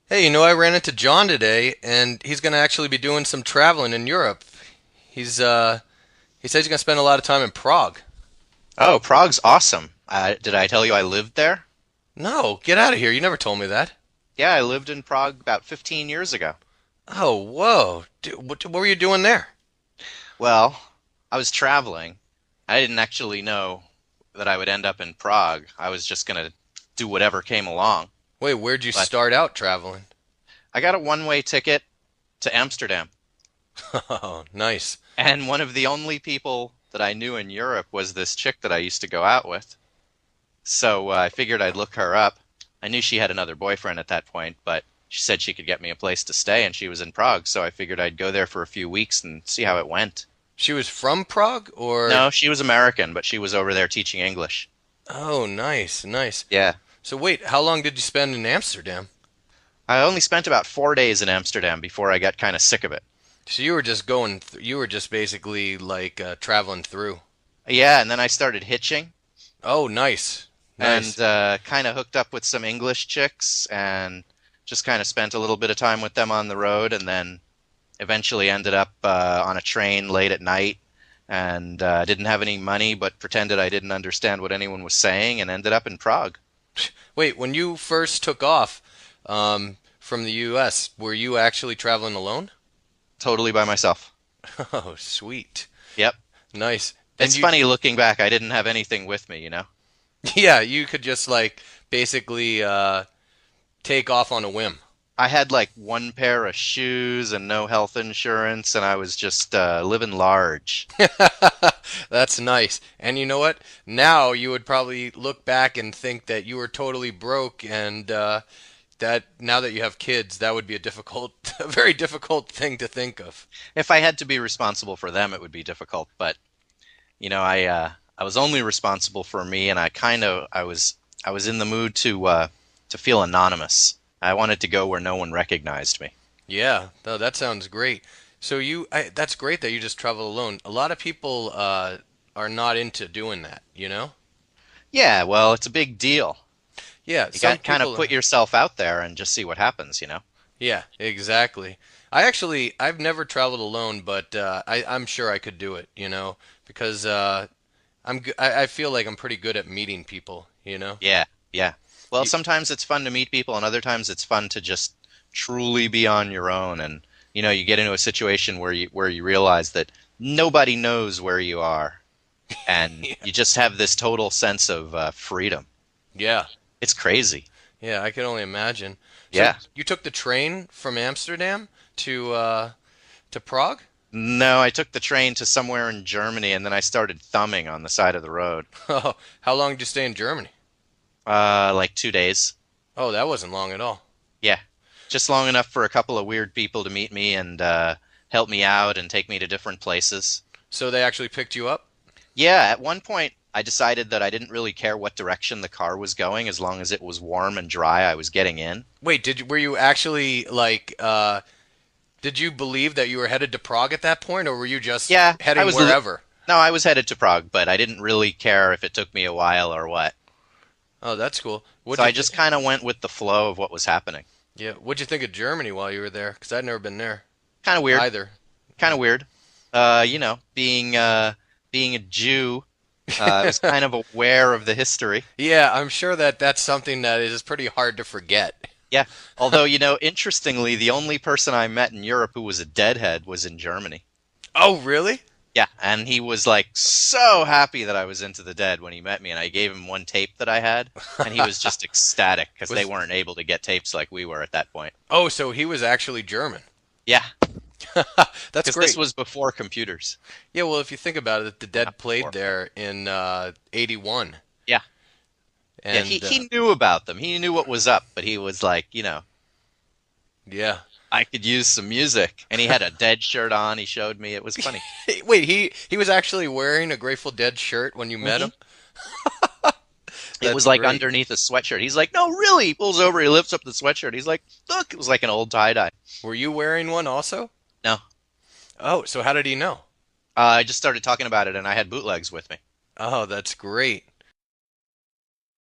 Hey, I ran into John today, and he's going to actually be doing some traveling in Europe. He says he's going to spend a lot of time in Prague. Oh, Prague's awesome. Did I tell you I lived there? No, get out of here. You never told me that. Yeah, I lived in Prague about 15 years ago. Oh, whoa. What were you doing there? Well, I was traveling. I didn't actually know that I would end up in Prague. I was just going to do whatever came along. Wait, where'd you But start out traveling? I got a one-way ticket to Amsterdam. Oh, nice. And one of the only people that I knew in Europe was this chick that I used to go out with. So I figured I'd look her up. I knew she had another boyfriend at that point, but she said she could get me a place to stay, and she was in Prague, so I figured I'd go there for a few weeks and see how it went. She was from Prague, or? No, she was American, but she was over there teaching English. Oh, nice, nice. Yeah. So wait, how long did you spend in Amsterdam? I only spent about 4 days in Amsterdam before I got kind of sick of it. So you were just you were just basically like traveling through. Yeah, and then I started hitching Oh, nice, and nice. kind of hooked up with some English chicks and just kind of spent a little bit of time with them on the road and then eventually ended up on a train late at night and didn't have any money but pretended I didn't understand what anyone was saying and ended up in Prague. Wait, when you first took off from the U.S., were you actually traveling alone? Totally by myself. Oh, sweet. Yep. Nice. And It's you, funny looking back, I didn't have anything with me, you know? yeah, you could just like basically take off on a whim. I had like one pair of shoes and no health insurance, and I was just living large. That's nice. And you know what? Now you would probably look back and think that you were totally broke, and that now that you have kids, that would be a difficult, a very difficult thing to think of. If I had to be responsible for them, it would be difficult, but I was only responsible for me, and I was in the mood to feel anonymous. I wanted to go where no one recognized me. Yeah, no, that sounds great. So that's great that you just travel alone. A lot of people are not into doing that, you know? Yeah, well, it's a big deal. Yeah, You some got kind of people. put yourself out there and just see what happens, you know? Yeah, exactly. I've never traveled alone, but I'm sure I could do it, because I feel like I'm pretty good at meeting people, you know? Yeah, yeah. Well, You, sometimes it's fun to meet people, and other times it's fun to just truly be on your own. And you get into a situation where you realize that nobody knows where you are, and yeah, you just have this total sense of freedom. yeah, It's crazy. yeah, I can only imagine. So Yeah. you took the train from Amsterdam to Prague? No, I took the train to somewhere in Germany, and then I started thumbing on the side of the road. Oh, how long did you stay in Germany? Like 2 days. Oh, that wasn't long at all. Yeah, just long enough for a couple of weird people to meet me and help me out and take me to different places. So they actually picked you up? Yeah, at one point I decided that I didn't really care what direction the car was going as long as it was warm and dry. I was getting in. Wait, were you actually like did you believe that you were headed to Prague at that point, or were you just Yeah, heading wherever? no, I was headed to Prague, but I didn't really care if it took me a while or what. Oh, that's cool. So I just kind of went with the flow of what was happening. Yeah, what'd you think of Germany while you were there? Because I'd never been there Kind of weird. either. Kind of weird. Being a Jew, I was kind of aware of the history. Yeah, I'm sure that that's something that is pretty hard to forget. Yeah. Although, interestingly, the only person I met in Europe who was a deadhead was in Germany. Oh, really? Yeah, and he was like so happy that I was into the Dead when he met me, and I gave him one tape that I had, and he was just ecstatic because they Was weren't able to get tapes like we were at that point. Oh, so he was actually German. Yeah, That's because this great. was before computers. Yeah, well, if you think about it, the Dead Not played before. there in '81, Yeah, yeah, he and he knew about them. He knew what was up, but he was like, yeah. I could use some music, and he had a Dead shirt on. He showed me. It was funny. Wait, he was actually wearing a Grateful Dead shirt when you met hmm him? It That's was like great. underneath a sweatshirt. He's like, "No, really." He pulls over. He lifts up the sweatshirt. He's like, "Look." It was like an old tie dye. Were you wearing one also? No, Oh, so how did he know? I just started talking about it, and I had bootlegs with me. Oh, that's great.